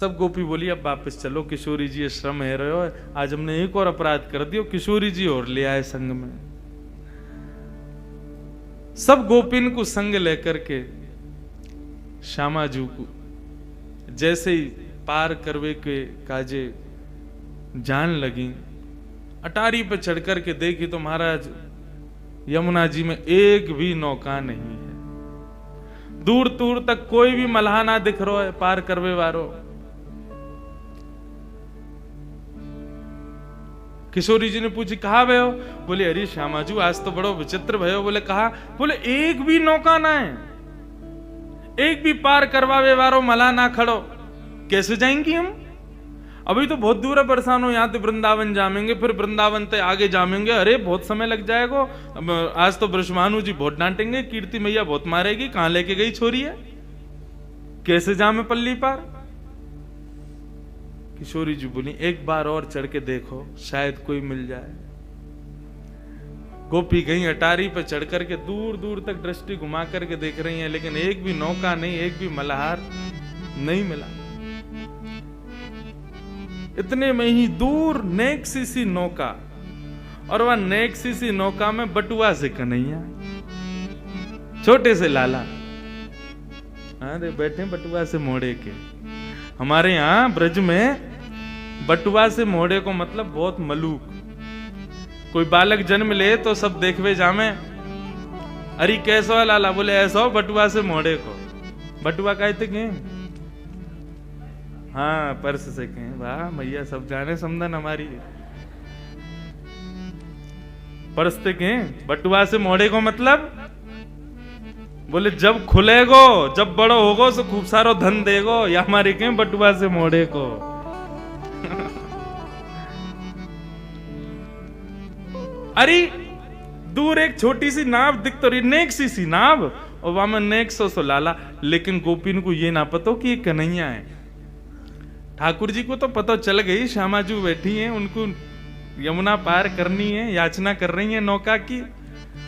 सब गोपी बोली अब वापस चलो, किशोरी जी श्रम है रहे हो, आज हमने एक और अपराध कर दियो, किशोरी जी और ले आए संग में। सब गोपिन को संग लेकर के श्यामाजू को जैसे ही पार करवे के काजे जान लगी, अटारी पे चढ़ करके देखी तो महाराज यमुना जी में एक भी नौका नहीं है, दूर दूर तक कोई भी मल्हा ना दिख रहा है पार करवे वारो। किशोरी जी ने पूछी कहा भयो? बोले अरे श्यामाजू आज तो बड़ो विचित्र भयो। बोले कहा? बोले एक भी नौका ना है, एक भी पार करवावे वारो मला ना खड़ो, कैसे जाएंगी हम? अभी तो बहुत दूर है बरसानो, यहाँ तो वृंदावन जामेंगे, फिर वृंदावन से आगे जामेंगे, अरे बहुत समय लग जाएगा। आज तो ब्रजमानु जी बहुत डांटेंगे, कीर्ति मैया बहुत मारेगी, कहां लेके गई छोरी है, कैसे जामे पल्ली पार? किशोरी जी बोली एक बार और चढ़ के देखो, शायद कोई मिल जाए। गोपी गई अटारी पर चढ़ करके दूर दूर तक दृष्टि घुमा करके देख रही हैं, लेकिन एक भी नौका नहीं, एक भी मल्हार नहीं मिला। इतने में ही दूर नेक सी नौका, और वह नेक सी नौका में बटुआ से कन्हैया, छोटे से लाला, अरे बैठे बटुआ से मोड़े के। हमारे यहां ब्रज में बटुआ से मोड़े को मतलब बहुत मलूक। कोई बालक जन्म ले तो सब देखवे जामे, अरे कैसा लाला? बोले ऐसा हो बटुआ से मोड़े को। बटुआ कहते के? हाँ पर्स से कहें। वाह मैया सब जाने समझन हमारी। पर्स से कहें बटुआ से मोड़े को मतलब? बोले जब खुलेगो, जब बड़ो होगो तो खूब सारो धन देगो, या हमारे के बटुआ से मोड़े को। अरे दूर एक छोटी सी नाव दिख तो रही, नेक सी नाव, और वहां में नेक सो लाला। लेकिन गोपिन को ये ना पता कि ये कन्हैया है। ठाकुर जी को तो पता चल गई श्यामाजू बैठी हैं, उनको यमुना पार करनी है, याचना कर रही है नौका की।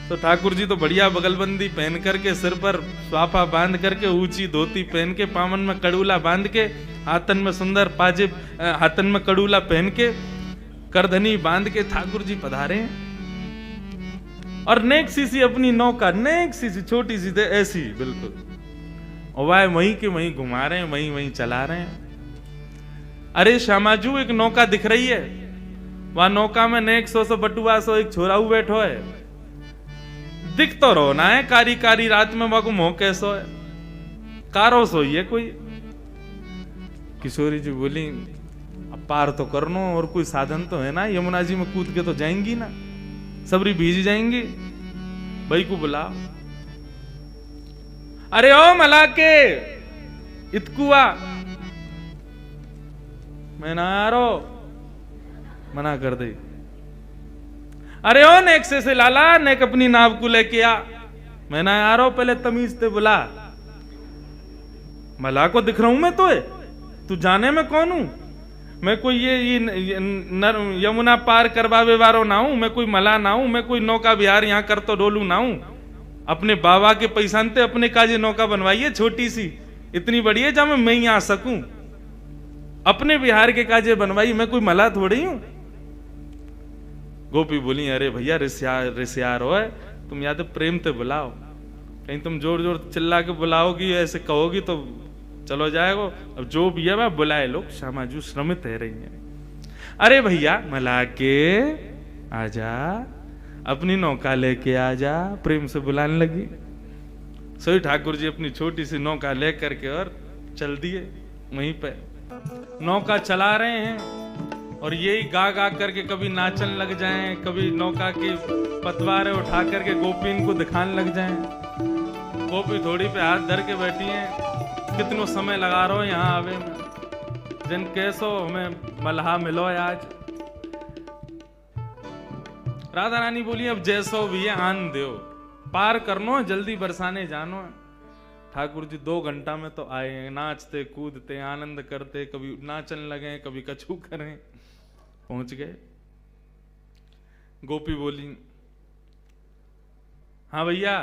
तो ठाकुर जी तो बढ़िया बगलबंदी पहन करके, सिर पर स्वाफा बांध करके, ऊंची धोती पहन के, पामन में कड़ूला बांध के, हाथन में सुंदर पाजेब, हाथन में कड़ूला पहन के, करधनी बांध के ठाकुर जी पधारे। और नेक सी अपनी नौका, नेक सी छोटी सी ऐसी बिल्कुल, और वह वहीं के वहीं घुमा रहे हैं, वहीं वहीं चला रहे हैं। अरे श्यामाजू एक नौका दिख रही है, वह नौका में नेक सो बटुआ सो एक छोरा बैठो है, दिख तो रोना है, कारी कारी रात में बागु मोह कैसो है, कारो सोई है कोई। किशोरी जी बोली अब पार तो करनो, और कोई साधन तो है ना, यमुना जी में कूद के तो जाएंगी ना, सबरी भीज जाएंगी, भाई को बुलाओ। अरे ओ मला के इतकुआ, मैं ना आ रो, मना कर दे। अरे ओ नेक से लाला, नेक अपनी नाव को लेके आ, मैं ना आ रहा हूं, पहले तमीज से बुला। मला को दिख रहा हूं मैं तो, तू जाने में कौन हूं? मैं कोई ये यमुना पार करवावे वारो ना हूं, मैं कोई मला ना हूं, मैं कोई नौका बिहार यहां कर तो डोलू ना हूं। अपने बाबा के पैसानते अपने काजे नौका बनवाइए छोटी सी, इतनी बड़ी है जहां मैं यहां आ सकूं, अपने बिहार के काजे बनवाई, मैं कोई मला थोड़ी हूं। गोपी बोली अरे भैया रिश्यार हो, तुम या तो प्रेम से बुलाओ, कहीं तुम जोर जोर चिल्ला के बुलाओगी, ऐसे कहोगी तो चलो जाएगा। अब जो भी है वह बुलाए लोग, श्यामाजू श्रमित है रही है। अरे भैया मला के आजा, अपनी नौका लेके आजा, प्रेम से बुलाने लगी। सोई ठाकुर जी अपनी छोटी सी नौका लेकर के और चल दिए। वहीं पे नौका चला रहे हैं, और यही गा गा करके कभी नाचन लग जाएं, कभी नौका की पतवारें उठा करके गोपीन को दिखाने लग जाएं। गोपी थोड़ी पे हाथ धर के बैठी हैं, कितनो समय लगा रहो यहाँ आवे में, जिन कैसो हमें मल्हा मिलो आज। राधा रानी बोली अब जैसो भी है आन दो, पार करनो, जल्दी बरसाने जानो। ठाकुर जी 2 घंटा में तो आए, नाचते कूदते आनंद करते, कभी नाचन लगे, कभी कछू करें, पहुंच गए। गोपी बोली हाँ भैया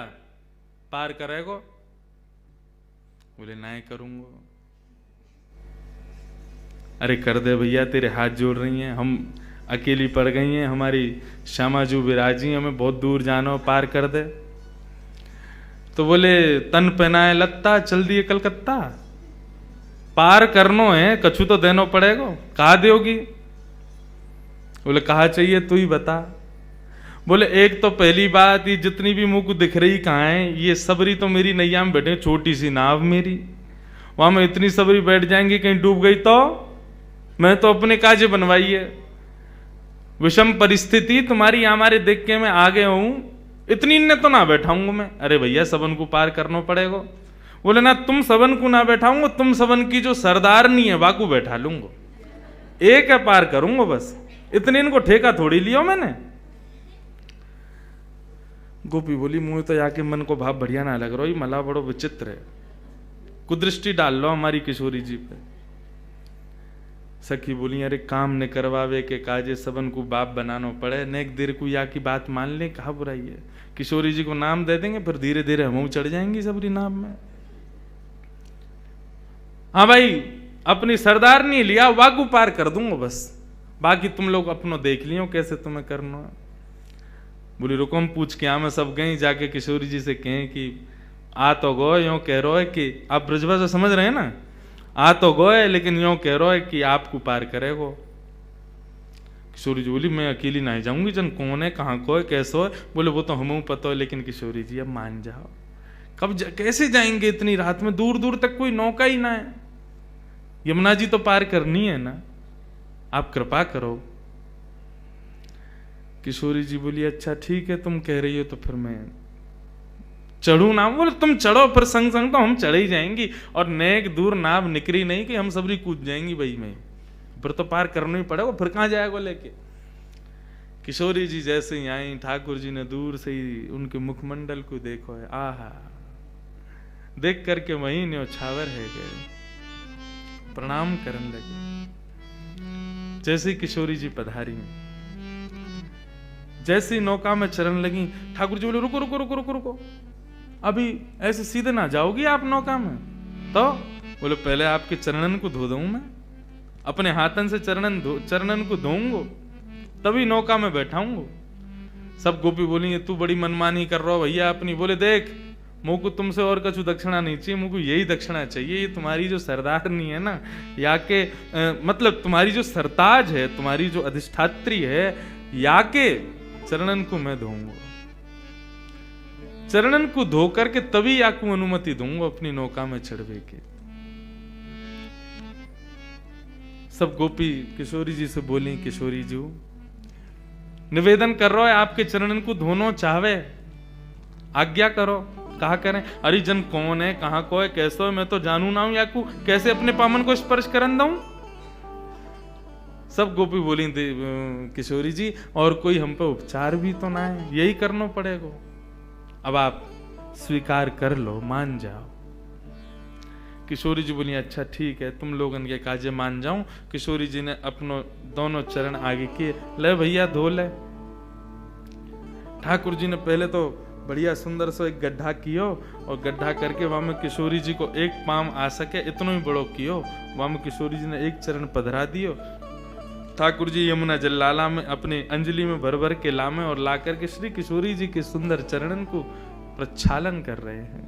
पार करेगो? बोले नहीं करूंगा। अरे कर दे भैया, तेरे हाथ जोड़ रही हैं, हम अकेली पड़ गई हैं, हमारी श्यामाजू विराजी, हमें बहुत दूर जाना, पार कर दे। तो बोले तन पहनाए लत्ता, चल दिए कलकत्ता, पार करनो है, कछु तो देनो पड़ेगा, कहा दोगी? बोले कहा चाहिए तू ही बता। बोले एक तो पहली बात, ये जितनी भी मुंह को दिख रही कहाँ है, ये सबरी तो मेरी नैया में बैठे, छोटी सी नाव मेरी, वहां में इतनी सबरी बैठ जाएंगी, कहीं डूब गई तो मैं तो अपने काजे बनवाई है, विषम परिस्थिति तुम्हारी हमारे देख के मैं आगे हूं, इतनी ने तो ना बैठाऊंगा मैं। अरे भैया सबन को पार करना पड़ेगा। बोले ना तुम सबन को ना बैठाऊंगा, तुम सबन की जो सरदारनी है वाकू बैठा लूंगा, एक है पार करूंगा बस, इतने इनको ठेका थोड़ी लियो मैंने। गोपी बोली मुंह तो जाके मन को भाव बढ़िया ना लग रहा, ये मला बड़ो विचित्र है, कुदृष्टि डाल लो हमारी किशोरी जी पे। सखी बोली अरे काम ने करवावे के काजे सबन को बाप बनाना पड़े, नेक देर को या की बात मान ले, कहा बुराई है। किशोरी जी को नाम दे देंगे, फिर धीरे धीरे हम चढ़ जाएंगी सबरी नाम में। हाँ भाई अपनी सरदार नहीं लिया, वाकू पार कर दूंगा बस, बाकी तुम लोग अपनो देख लियो कैसे तुम्हें करना। बोली रुको हम पूछ के मैं सब गई, जाके किशोरी जी से कहें कि आ तो गो यो कह रहा है कि आप ब्रजभाषा समझ रहे हैं ना, आ तो गोए लेकिन यूं कह रहा है कि आपको पार करेगो। किशोरी जी बोली मैं अकेली नहीं जाऊंगी, जन कौन है कहाँ को है कैसो है। बोले वो तो हमें पता है, लेकिन किशोरी जी अब मान जाओ, कब कैसे जाएंगे इतनी रात में, दूर दूर तक कोई नौका ही ना है, यमुना जी तो पार करनी है ना, आप कृपा करो। किशोरी जी बोली अच्छा ठीक है तुम कह रही हो तो फिर मैं चढ़ू ना। बोले तुम चढ़ो, फिर संग संग तो हम चढ़ ही जाएंगी, और नेक दूर नाव निकली नहीं कि हम सबरी कूद जाएंगी भाई में, फिर तो पार करना ही पड़ेगा, फिर कहां जाएगा लेके। किशोरी जी जैसे ही आई, ठाकुर जी ने दूर से ही उनके मुखमंडल को देखो है, आहा, देख करके वही न्योछावर है गए, प्रणाम करने लगे। जैसे किशोरी जी पधारी, जैसी नौका में चरण लगी, ठाकुर जी बोले रुको रुको रुको रुको रुको, अभी ऐसे सीधे ना जाओगी आप नौका में। तो बोले पहले आपके चरणन को धो दूं मैं, अपने हाथन से चरणन को धोऊंगा तभी नौका में बैठाऊंगा। सब गोपी बोली तू बड़ी मनमानी कर रहा हो भैया अपनी। बोले देख मुझ को तुमसे और कछु दक्षिणा नहीं चाहिए, मुझको यही दक्षिणा चाहिए, ये तुम्हारी जो सरदारनी है ना, या के मतलब तुम्हारी जो सरताज है, तुम्हारी जो अधिष्ठात्री है, या के चरणन को मैं धोऊंगा, चरणन को धो करके तभी आपको अनुमति दूंगा अपनी नौका में चढ़वे के। सब गोपी किशोरी जी से बोली किशोरी जी निवेदन कर रहा है आपके चरणन को धोनो चाहवे, आज्ञा करो। कहा करें? अरे जन कौन है कहां को है कैसो है मैं तो जानू ना हूं, या को कैसे अपने पामन को स्पर्श करन दूं। सब गोपी बोली किशोरी जी और कोई हम पे उपचार भी तो ना है, यही करना पड़ेगा, अब आप स्वीकार कर लो, मान जाओ। किशोरी जी बोली अच्छा ठीक है तुम लोगन के काजे मान जाऊं। किशोरी जी ने अपनो दोनों चरण आगे किए, ले भैया धो ले। ठाकुर जी ने पहले तो बढ़िया सुंदर सो एक गड्ढा कियो, और गड्ढा करके वहां में किशोरी जी को एक पाम आ सके इतना ही बड़ो कियो, वहां में किशोरी जी ने एक चरण पधरा दियो। ठाकुर जी यमुना जल लाला में अपनी अंजलि में भर भर के लामे और ला करके श्री किशोरी जी के सुंदर चरणन को प्रक्षालन कर रहे हैं।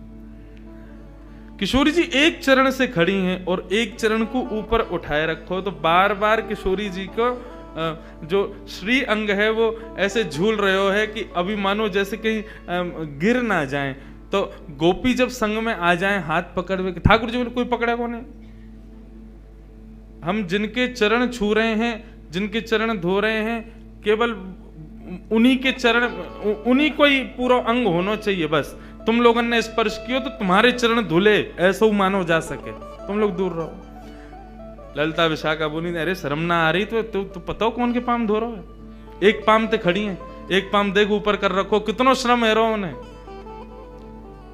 किशोरी जी एक चरण से खड़ी हैं और एक चरण को ऊपर उठाए रखो, तो बार बार किशोरी जी को जो श्री अंग है वो ऐसे झूल रहे हो है कि अभी मानो जैसे कहीं गिर ना जाएं। तो गोपी जब संग में आ जाएं हाथ पकड़ के, ठाकुर जी बोले कोई पकड़ा को नहीं, हम जिनके चरण छू रहे हैं, जिनके चरण धो रहे हैं, केवल उन्हीं के चरण, उन्हीं को ही पूरा अंग होना चाहिए बस। तुम लोगों ने स्पर्श किया तो तुम्हारे चरण धुले ऐसा मानो जा सके, तुम लोग दूर रहो। ललिता विशाखा बोली अरे शर्म ना आ रही तो पता हो कौन के पाम धो रहा है, एक पाम ते खड़ी है, एक पाम देख ऊपर कर रखो, कितनो श्रम है रो उन्हें।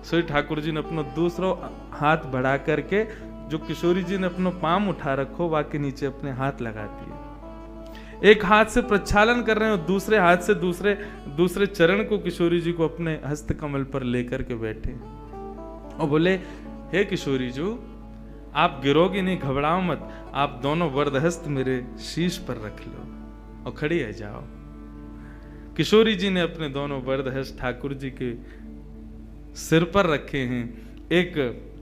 सो ठाकुर जी ने अपना दूसरा हाथ बढ़ा करके जो किशोरी जी ने अपना पाम उठा रखो वाके नीचे अपने हाथ लगा दिए, एक हाथ से प्रक्षालन कर रहे हैं और दूसरे हाथ से दूसरे चरण को किशोरी जी को अपने हस्त कमल पर लेकर के बैठे और बोले हे किशोरी जी आप गिरोगे नहीं, घबराओ मत, आप दोनों वरदहस्त मेरे शीश पर रख लो और खड़ी है जाओ। किशोरी जी ने अपने दोनों वरदहस्त ठाकुर जी के सिर पर रखे हैं, एक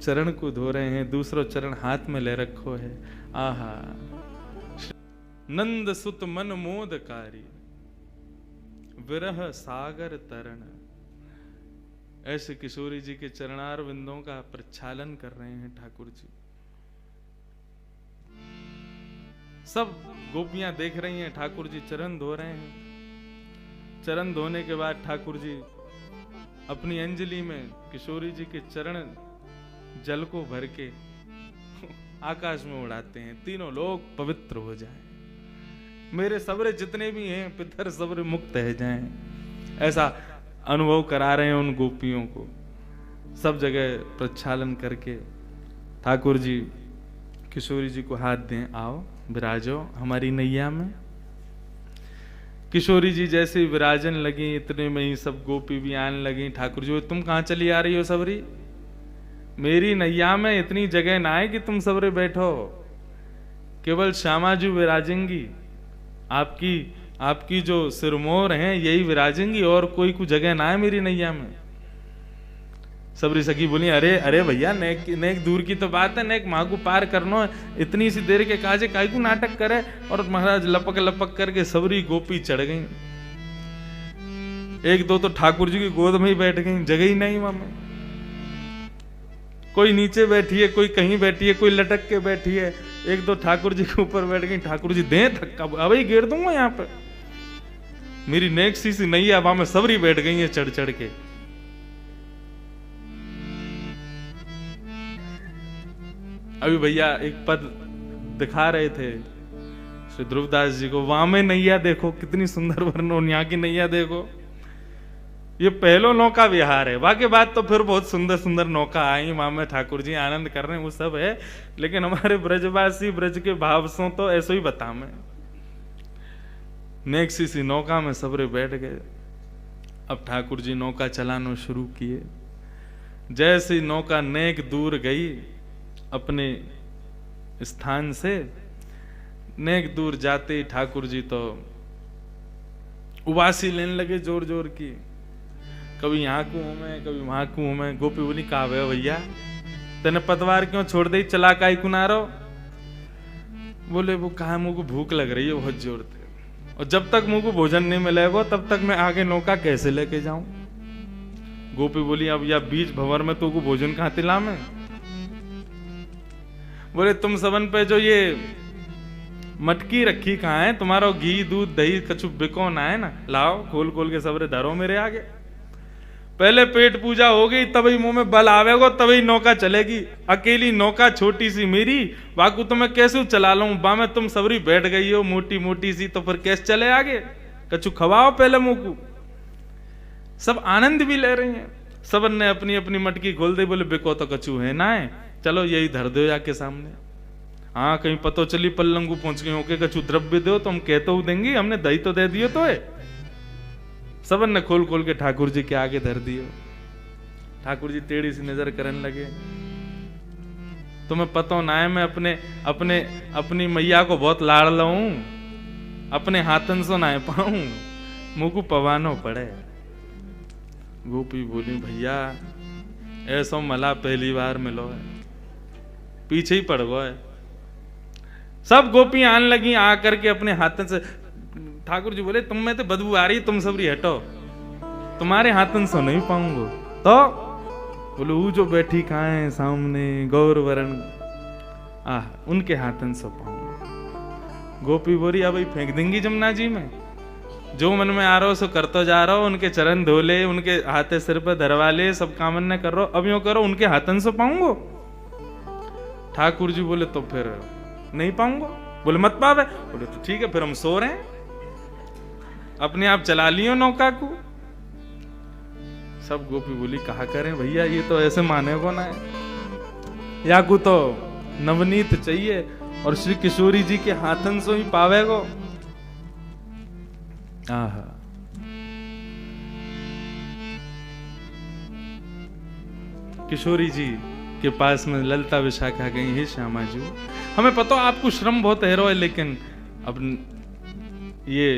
चरण को धो रहे हैं, दूसरा चरण हाथ में ले रखो है। आहा, नंद सुत मन मोदकारी विरह सागर तरण। ऐसे किशोरी जी के चरणार विंदों का प्रक्षालन कर रहे हैं ठाकुर जी। सब गोपियां देख रही हैं, ठाकुर जी चरण धो रहे हैं। चरण धोने के बाद ठाकुर जी अपनी अंजलि में किशोरी जी के चरण जल को भर के आकाश में उड़ाते हैं, तीनों लोग पवित्र हो जाएं, मेरे सबरे जितने भी हैं पितर सबरे मुक्त रह जाएं। ऐसा अनुभव करा रहे हैं उन गोपियों को। सब जगह प्रक्षालन करके ठाकुर जी किशोरी जी को हाथ दें, आओ विराजो हमारी नैया में। किशोरी जी जैसे ही विराजन लगी, इतने में ही सब गोपी भी आने लगी। ठाकुर जी, तुम कहां चली आ रही हो सबरी? मेरी नैया में इतनी जगह ना है कि तुम सबरे बैठो, केवल श्यामाजू विराजेंगी, आपकी जो सिरमोर हैं यही विराजेंगी, और कोई कुछ जगह ना है मेरी नैया में। सबरी सखी बोली, अरे अरे भैया, नेक दूर की तो बात है, नेक माँ को पार करनो है, इतनी सी देर के काजे काई को नाटक करे। और महाराज लपक लपक करके सबरी गोपी चढ़ गई। एक दो तो ठाकुर जी की गोद में ही बैठ गई, जगह ही नहीं वहां में। कोई नीचे बैठी है, कोई कहीं बैठी है, कोई लटक के बैठी है। एक दो ठाकुर जी के ऊपर बैठ गई। ठाकुर जी दे धक्का, अब ही गिर दूंगा यहाँ पे। मेरी नेक सी नैया वहां में सबरी बैठ गई है चढ़ चढ़ के। अभी भैया एक पद दिखा रहे थे श्री ध्रुवदास जी को, वहां में नैया देखो कितनी सुंदर वर्णन, यहाँ की नैया देखो। ये पहलो नौका विहार है, बाकी बात तो फिर बहुत सुंदर सुंदर नौका आई, वहां में ठाकुर जी आनंद कर रहे हैं, वो सब है। लेकिन हमारे ब्रजवासी ब्रज के भाव सो तो ऐसो ही बता मैं। नेक सी नौका में सबरे बैठ गए। अब ठाकुर जी नौका चलाना शुरू किए। जैसी नौका नेक दूर गई अपने स्थान से, नेक दूर जाते ही ठाकुर जी तो उबासी लेने लगे जोर जोर की। कभी यहाँ को हूं मैं, कभी वहां को हूं मैं। गोपी बोली, कहा भैया तेने पतवार क्यों छोड़ दी, चला काई कुनारो? बोले, वो कहा मुंह को भूख लग रही है बहुत जोर से, और जब तक मुंह को भोजन नहीं मिलेगा तब तक मैं आगे नौका कैसे लेके जाऊं। गोपी बोली, अब या बीच भंवर में तो को भोजन कहां तिला में? बोले, तुम सबन पे जो ये मटकी रखी कहाँ है, तुम्हारा घी दूध दही कछु बिको ना है ना, लाओ खोल खोल के सबरे धरो मेरे आगे। पहले पेट पूजा हो गई, तभी मुंह में बल आवेगा, तभी नौका चलेगी। अकेली नौका छोटी सी मेरी, बाकू तो मैं कैसे चला लूं, बा में तुम सबरी बैठ गई हो मोटी मोटी सी, तो फिर कैसे चले आगे? कछु खवाओ पहले मुंह को। सब आनंद भी ले रही हैं। सबन ने अपनी अपनी मटकी खोल दी। बोले, बिको तो कछु है ना है, चलो यही धर दो जाके सामने। हाँ, कहीं पतो चली पल्लंगू पहुंच गए होके कछु द्रव्य दो तो हम कहते हो देंगे, हमने दही तो दे दियो तो है। सबन ने खोल खोल के ठाकुर जी के आगे धर दियो। ठाकुर जी टेढ़ी सी नजर करने लगे। तुम्हें पतो ना है मैं अपनी मैया को बहुत लाड़ लूं, अपने हाथन से ना पाऊं, मुंह को पवानो पड़े। गोपी बोली, भैया ऐसा मला पहली बार मिलो है, पीछे ही पड़ गो है। सब गोपी आने लगी, आकर के अपने हाथन से। ठाकुर जी बोले, तुम में तो बदबू आ रही, तुम सबरी हटो, तुम्हारे हाथन से नहीं पाऊंगा। तो बोले, वो जो बैठी कहाँ है सामने गौर वरण, उनके हाथन से पाऊंगा। गोपी बोली, अब फेंक देंगी जमुना जी में, जो मन में आ रहा हो सो करते जा रहा हो, उनके चरण धो ले, उनके हाथे सिर पे धरवा ले, सब कामन न कर रहा हो, अब यूं करो उनके हाथन से पाऊंगो। ठाकुर जी बोले, तो फिर नहीं पाऊंगा। बोले, मत पावे। बोले, तो ठीक है, फिर हम सो रहे हैं, अपने आप चला लियो नौका को। सब गोपी बोली, कहा करें भैया, ये तो ऐसे माने को ना है, या को तो नवनीत चाहिए, और श्री किशोरी जी के हाथन से ही पावेगो। आहा, किशोरी जी के पास में ललिता विशाखा गई, हे श्यामा जी हमें पता आपको श्रम बहुत हैरो है, लेकिन अब ये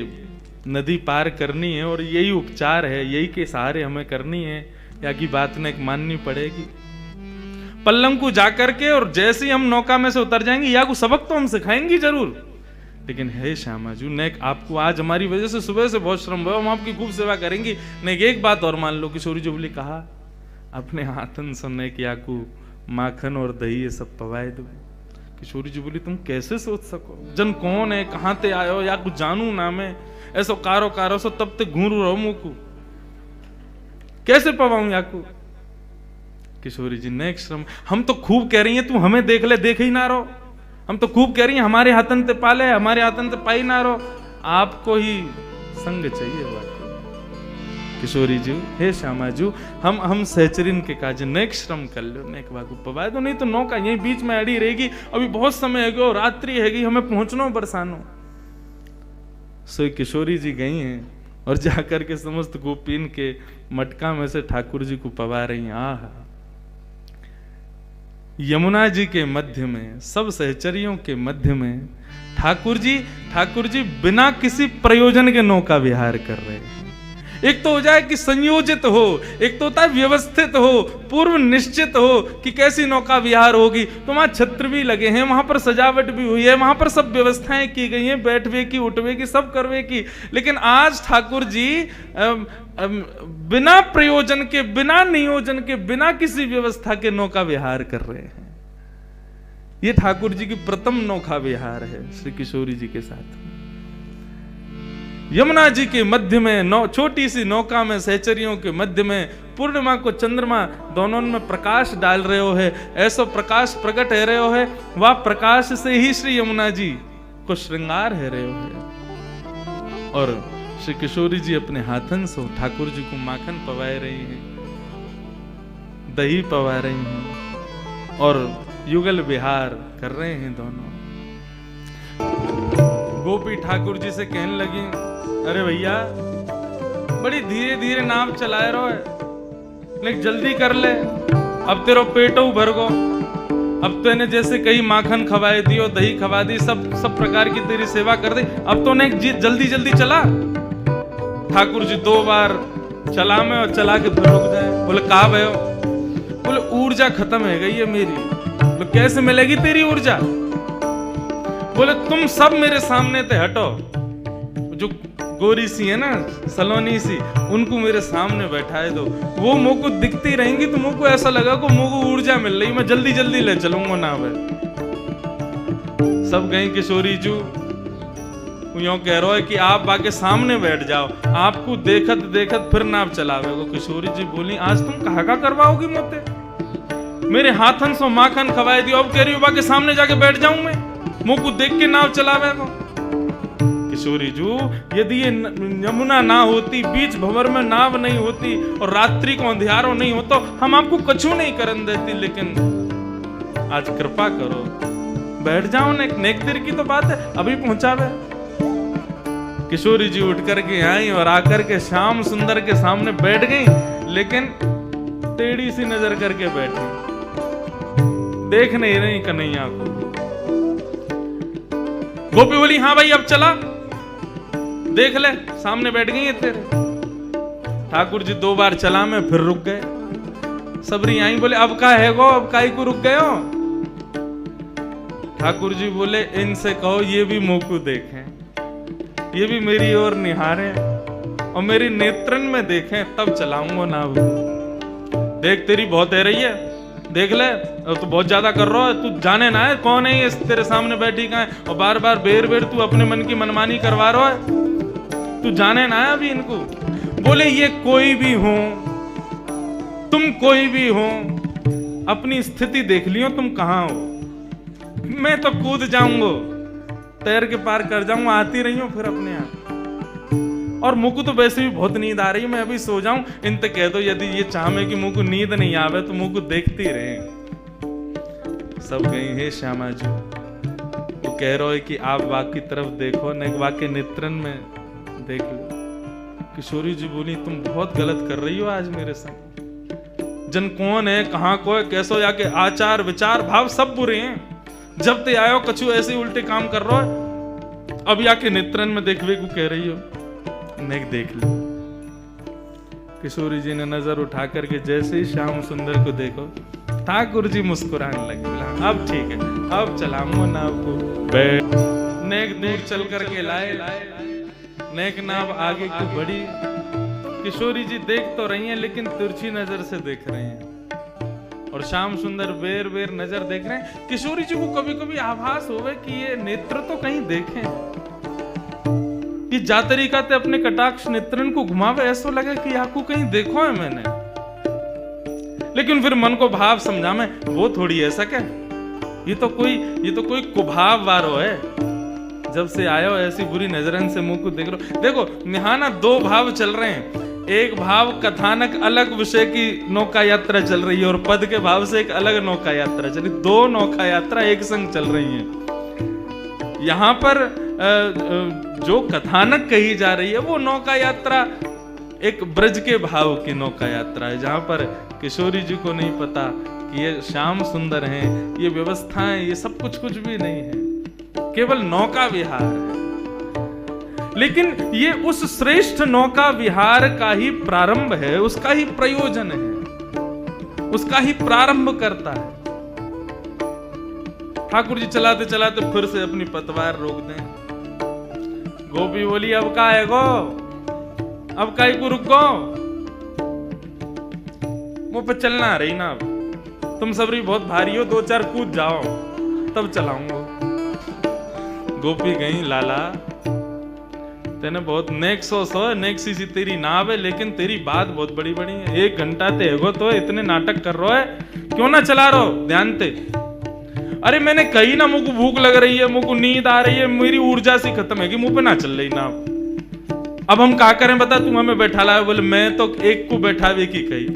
नदी पार करनी है और यही उपचार है, यही के सहारे हमें करनी है, या की बात ने माननी पड़ेगी। पल्लम को जाकर के और जैसे ही हम नौका में से उतर जाएंगे या को सबक तो हम सिखाएंगे जरूर, लेकिन हे श्यामा जी नेक आपको आज हमारी वजह से सुबह से बहुत श्रम हुआ, हम आपकी खूब सेवा करेंगे। नेक एक बात और मान लो, किशोरी जी बोली कहा अपने हाथन सुनने की आकू माखन और दही ये सब पवाए दो। किशोरी जी बोली तुम कैसे सोच सको, जन कौन है, कहां ते आयो, या कुछ जानू ना मैं, ऐसो कारो कारो सो तब ते घूरू रहो मुकू, कैसे पवाऊं याकू। किशोरी जी नेक श्रम, हम तो खूब कह रही हैं तू हमें देख ले, देख ही ना रहो, हम तो खूब कह रही हैं हमारे हाथन ते पाले, हमारे हाथन ते पाई ना रहो, आपको ही संग चाहिए बात। किशोरी जी हे श्यामा जी हम सहचरिन के काज नेक श्रम कर लो, नेक बागू पवाए दो, नहीं तो नौका यहीं बीच में अड़ी रहेगी, अभी बहुत समय है, रात्रि हैगी, हमें पहुंचना बरसानो। सो किशोरी जी गई हैं और जाकर के समस्त गोपीन के मटका में से ठाकुर जी को पवा रही हैं। आह यमुना जी के मध्य में, सब सहचरियों के मध्य में ठाकुर जी बिना किसी प्रयोजन के नौका विहार कर रहे हैं। एक तो हो जाए कि संयोजित हो, एक तो होता है व्यवस्थित हो, पूर्व निश्चित हो कि कैसी नौका विहार होगी, तो वहां छत्र भी लगे हैं, वहां पर सजावट भी हुई है, वहां पर सब व्यवस्थाएं की गई हैं, बैठवे की, उठवे की, सब करवे की। लेकिन आज ठाकुर जी बिना प्रयोजन के, बिना नियोजन के, बिना किसी व्यवस्था के नौका विहार कर रहे हैं। ये ठाकुर जी की प्रथम नौका विहार है श्री किशोरी जी के साथ। यमुना जी के मध्य में छोटी सी नौका में, सहचरियों के मध्य में पूर्णिमा को चंद्रमा दोनों में प्रकाश डाल रहे हो है, ऐसा प्रकाश प्रकट है रहे हो है, वह प्रकाश से ही श्री यमुना जी को श्रृंगार है रहे हो है। और श्री किशोरी जी अपने हाथन से ठाकुर जी को माखन पवाए रही हैं, दही पवा रही हैं और युगल विहार कर रहे हैं दोनों। गोपी ठाकुर जी से कहने लगी अरे भैया बड़ी धीरे धीरे नाव चलाए रहो है, लेकिन जल्दी कर ले, अब तेरो पेटो भर गो, अब तो इन्हें जैसे कई माखन खवाए दियो, दही खवा दी, सब प्रकार की तेरी सेवा कर दी, अब तो उन्हें जल्दी जल्दी चला। ठाकुर जी 2 बार चला में और चला के फिर रुक जाए। बोले कहा भयो? बोले ऊर्जा खत्म है गई है मेरी। बोले कैसे मिलेगी तेरी ऊर्जा? बोले तुम सब मेरे सामने ते हटो, जो गोरी सी है ना, सलोनी सी, उनको मेरे सामने बैठाए दो, वो मुंह को दिखती रहेंगी तो मुंह को ऐसा लगा को मुंह को ऊर्जा मिल रही, मैं जल्दी जल्दी ले चलूंगा ना। सब गई किशोरी जू यूं कह रहा है कि आप बाके सामने बैठ जाओ, आपको देखत देखत फिर नाव चलावेगो। किशोरी जी बोली आज तुम कहा का करवाओगी मोते, मेरे हाथन सो माखन खवाए दियो, अब कह रही हो बाके सामने जाके बैठ जाऊं मैं, मुंह को देख के नाव चलावेगो। किशोरी जू यदि ये यमुना ना होती, बीच भंवर में नाव नहीं होती और रात्रि को अंधियारो नहीं होता, हम आपको कछु नहीं करन देती, लेकिन आज कृपा करो बैठ जाओ, नेक देर की तो बात है, अभी पहुंचावे। किशोरी जी उठ करके आई और आकर के श्याम सुंदर के सामने बैठ गई, लेकिन टेढ़ी सी नजर करके बैठी, देख नहीं रही कन्हैया को। गोपी बोली हाँ भाई अब चला, देख ले सामने बैठ गई है तेरे। ठाकुर जी 2 बार चला में फिर रुक गए। सबरी आई बोले अब का है गो, अब काई को रुक गए हो? ठाकुर जी बोले इनसे कहो ये भी मुंह को देखें, ये भी मेरी ओर निहारें और मेरी नेत्रन में देखें, तब चलाऊंगा ना। देख तेरी बहुत है रही है, देख ले, अब तू बहुत ज्यादा कर रहा है, तू जाने ना है कौन है ये तेरे सामने बैठी कहाँ है, और बार बार बेर बेर तू अपने मन की मनमानी करवा रहा है, तू जाने ना है अभी इनको। बोले ये कोई भी हो, तुम कोई भी हो, अपनी स्थिति देख लियो तुम कहाँ हो, मैं तो कूद जाऊंगा, तैर के पार कर जाऊंगा, आती रही हूं फिर अपने आप। और मुझको तो वैसे भी बहुत नींद आ रही है, मैं अभी सो जाऊं, इनते कह दो यदि ये चाहे कि मुझको नींद नहीं आवे तो मुझको देखती रहे। सब गई हे श्यामा जी, वो कह रहा है कि आप वाक की तरफ देखो, न वाक के नेत्रन में देख लो। किशोरी जी बोली तुम बहुत गलत कर रही हो आज मेरे संग, जन कौन है, कहाँ को है, कैसो जाके आचार विचार भाव सब बुरे हैं। जब ते आयो कछु ऐसे उल्टे काम कर रहा है, अब जाके नेत्रन में देखवे को कह रही हो, नेक देख लो। किशोरी जी ने नजर उठा करके जैसे ही श्याम सुंदर को देखो, ठाकुर जी मुस्कुराने लगे, बोला अब ठीक है, अब चलाऊंगा नाव को। नेक दूर चल करके लाए, नेक नाव आगे की बढ़ी। किशोरी जी देख तो रही हैं लेकिन तिरछी नजर से देख रहे हैं, और श्याम सुंदर बेर बेर नजर देख रहे हैं। किशोरी जी को कभी कभी आभास होवे कि ये नेत्र तो कहीं देखें, कि जा तरीका ते अपने कटाक्ष नेत्रन को घुमावे, ऐसा लगे कि आपको कहीं देखो है मैंने। लेकिन फिर मन को भाव समझा में, वो थोड़ी ऐसा क्या, ये तो कोई कुभाव वारो है। जब से आयो ऐसी बुरी नजरन से मुंह को देख लो। देखो निहाना दो भाव चल रहे हैं, एक भाव कथानक अलग विषय की नौका यात्रा चल रही है, और पद के भाव से एक अलग नौका यात्रा चल रही, दो नौका यात्रा एक संग चल रही है। यहाँ पर जो कथानक कही जा रही है वो नौका यात्रा एक ब्रज के भाव की नौका यात्रा है, जहां पर किशोरी जी को नहीं पता कि ये श्याम सुंदर हैं, ये व्यवस्थाएं, ये सब कुछ भी नहीं है, केवल नौका विहार है। लेकिन ये उस श्रेष्ठ नौका विहार का ही प्रारंभ है, उसका ही प्रयोजन है, उसका ही प्रारंभ करता है। ठाकुर जी चलाते चलाते फिर से अपनी पतवार रोक दें। गोपी बोली अब का है गो, अब काई को रुको, मुंह पे चलना रही ना, अब तुम सबरी बहुत भारी हो, 2-4 कूद जाओ तब चलाऊंगा। गोपी गई, लाला तेने बहुत नेक नेक सी तेरी नाव है, लेकिन तेरी बात बहुत बड़ी बड़ी है। 1 घंटा ते एगो तो इतने नाटक कर रहा है, क्यों ना चला रहो ध्यान ते। अरे मैंने कही ना, मुझको भूख लग रही है, मुझको नींद आ रही है, मेरी ऊर्जा सी खत्म है कि मुंह पे ना चल रही नाव। अब हम क्या करें बता, तू हमें बैठा ला। बोले मैं तो एक को बैठावे की कही,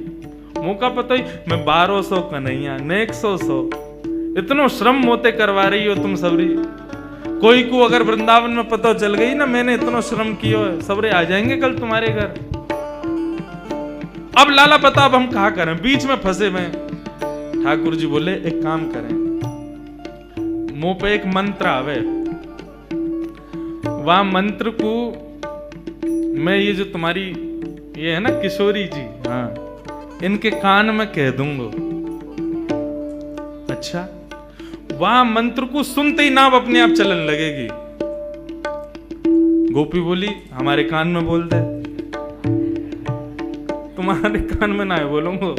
मुंह का पता ही मैं 1200 कन्हैया, नेक 100 इतनो श्रम मोते करवा रही हो तुम सबरी। कोई को अगर वृंदावन में पता चल गई ना मैंने इतना श्रम किया है, सबरे आ जाएंगे कल तुम्हारे घर। अब लाला पता अब हम कहा करें, बीच में फंसे हुए। ठाकुर जी बोले एक काम करें, मुंह पे एक मंत्र आवे, वह मंत्र को मैं ये जो तुम्हारी ये है ना किशोरी जी, हाँ इनके कान में कह दूंगा। अच्छा, वह मंत्र को सुनते ही नाव अपने आप चलन लगेगी। गोपी बोली हमारे कान में बोल दे। तुम्हारे कान में ना बोलूंगा,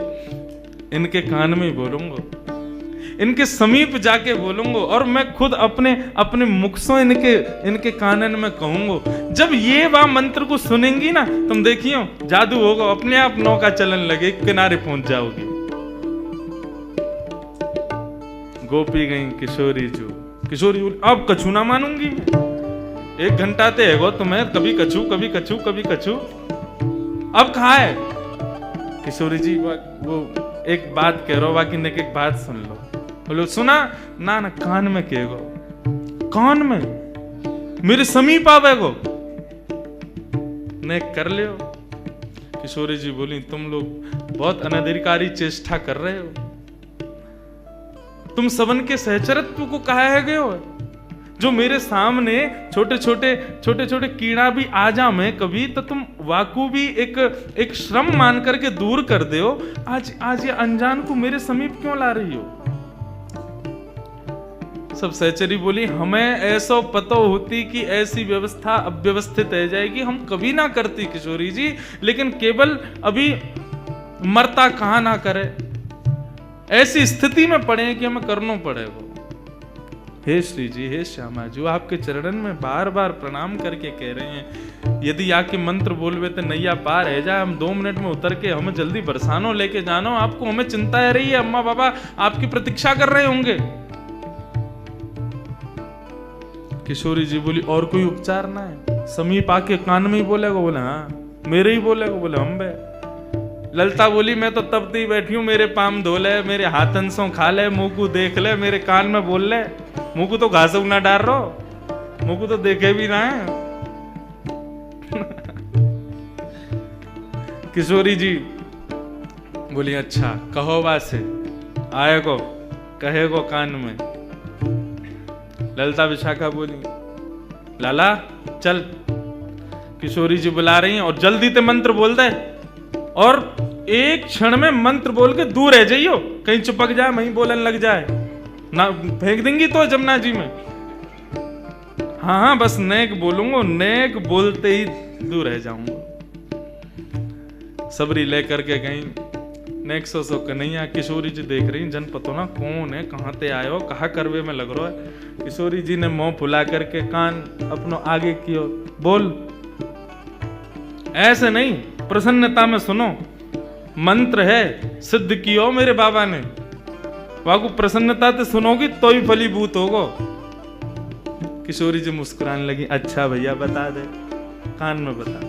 इनके कान में ही बोलूंगा, इनके समीप जाके बोलूंगा, और मैं खुद अपने मुख से इनके कानन में कहूंगा। जब ये वह मंत्र को सुनेंगी ना, तुम देखियो जादू होगा, अपने आप नौका चलन लगे, किनारे पहुंच जाओगी। गोपी गई, किशोरी बोली अब कछु ना मानूंगी मैं, 1 घंटा ते है तुम्हें, कभी कछु कभी कछु कभी कछु, अब कहा है। किशोरी जी वो एक बात कह रहा, बाकी ने एक बात सुन लो। बोलो सुना ना, ना कान में कहेगो, कान में मेरे समीप आवेगो, ने कर ले। किशोरी जी बोली तुम लोग बहुत अनधिकारी चेष्टा कर रहे हो, तुम सबन के सहचरत्व को कहा है गए हो। जो मेरे सामने छोटे छोटे कीड़ा भी आ जा मैं कभी, तो तुम वाकू भी एक श्रम मान करके दूर कर दे हो। आज ये अनजान को मेरे समीप क्यों ला रही हो। सब सहचरी बोली हमें ऐसा पता होती कि ऐसी व्यवस्था अव्यवस्थित रह जाएगी, हम कभी ना करती किशोरी जी, लेकिन केवल अभी मरता कहां ना करे, ऐसी स्थिति में पड़े कि हमें करना पड़ेगा। हे श्री जी, हे श्यामा जी, आपके चरणन में बार बार प्रणाम करके कह रहे हैं, यदि आके मंत्र बोलवे तो नैया पार है जाए, हम 2 मिनट में उतर के हमें जल्दी बरसानो लेके जानो, आपको हमें चिंता है रही है, अम्मा बाबा आपकी प्रतीक्षा कर रहे होंगे। किशोरी जी बोली और कोई उपचार ना है, समीप आके कान में ही बोलेगा। बोले हाँ मेरे ही बोलेगा। बोले हम बे। ललता बोली मैं तो तब ही बैठी हूँ, मेरे पाम धो ले, मेरे हाथन सो खा ले, मुंह को देख ले, मेरे कान में बोल ले, मुंह को तो घास ना डाल रो, मुंह को तो देखे भी ना है। किशोरी जी बोली अच्छा कहो बासे आए को कहे को कान में। ललिता विशाखा बोली लाला चल, किशोरी जी बुला रही हैं और जल्दी ते मंत्र बोल दे, और एक क्षण में मंत्र बोल के दूर रह जाइयो, कहीं चिपक जाए वहीं बोलने लग जाए ना, फेंक देंगी तो जमुना जी में। हाँ हाँ बस नेक बोलूंगा, नेक बोलते ही दूर रह जाऊंगा। सबरी लेकर के गई नेक सो कन्हैया। किशोरी जी देख रही जन पतो ना कौन है, कहाँ ते आयो, कहा करवे में लग रहा है। किशोरी जी ने मुंह फुला करके कान अपनो आगे कियो, बोल ऐसे नहीं प्रसन्नता में सुनो, मंत्र है सिद्ध कियो मेरे बाबा ने, वाकू प्रसन्नता से सुनोगी तो ही फलीभूत होगो। किशोरी जी मुस्कुराने लगी, अच्छा भैया बता दे, कान में बता।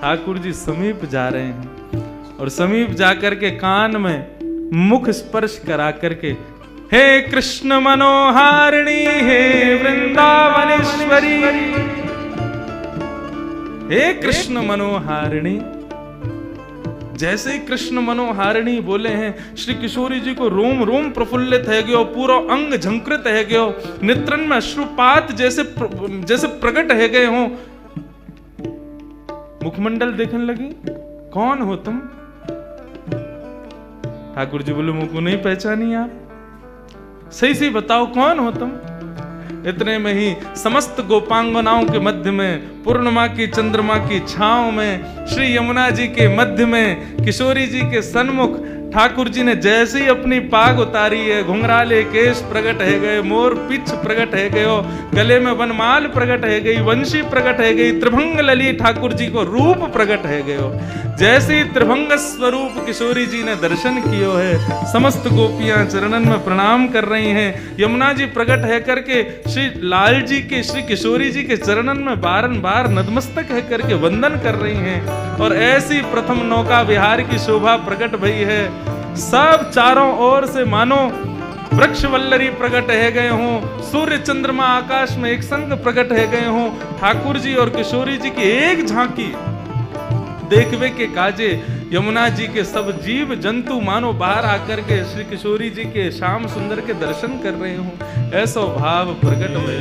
ठाकुर जी समीप जा रहे हैं और समीप जाकर के कान में मुख स्पर्श करा करके, हे कृष्ण मनोहारिणी हे वृंदावनेश्वरी, हे कृष्ण मनोहारिणी। जैसे ही कृष्ण मनोहारिणी बोले हैं, श्री किशोरी जी को रोम रोम प्रफुल्लित है गयो, पूरा अंग झंकृत है गयो, नेत्रन में अश्रुपात जैसे प्रकट है गए हो। मुखमंडल देखने लगी, कौन हो तुम? ठाकुर जी बोले मुझको नहीं पहचानी आप, सही सही बताओ कौन हो तुम? इतने में ही समस्त गोपांगनाओं के मध्य में, पूर्णिमा की चंद्रमा की छांव में, श्री यमुना जी के मध्य में, किशोरी जी के सन्मुख ठाकुर जी ने जैसे ही अपनी पाग उतारी है, घुंघराले केश प्रकट है गए, मोर पिछ प्रकट है गयो, गले में वनमाल प्रकट है गई, वंशी प्रकट है गई, त्रिभंग लली ठाकुर जी को रूप प्रकट है गयो। जैसे ही त्रिभंग स्वरूप किशोरी जी ने दर्शन कियो है, समस्त गोपियां चरणन में प्रणाम कर रही हैं। यमुना जी प्रकट है करके श्री लाल जी के, श्री किशोरी जी के चरणन में बारंबार नतमस्तक है करके वंदन कर रही हैं। और ऐसी प्रथम नौका विहार की शोभा प्रकट भई है। सब चारों ओर से मानो वृक्ष वल्लरी प्रकट है गए हों, सूर्य चंद्रमा आकाश में एक संग प्रकट है गए हों। ठाकुर जी और किशोरी जी की एक झांकी देखवे के काजे यमुना जी के सब जीव जंतु मानो बाहर आकर के श्री किशोरी जी के श्याम सुंदर के दर्शन कर रहे हों, ऐसा भाव प्रकट हुए।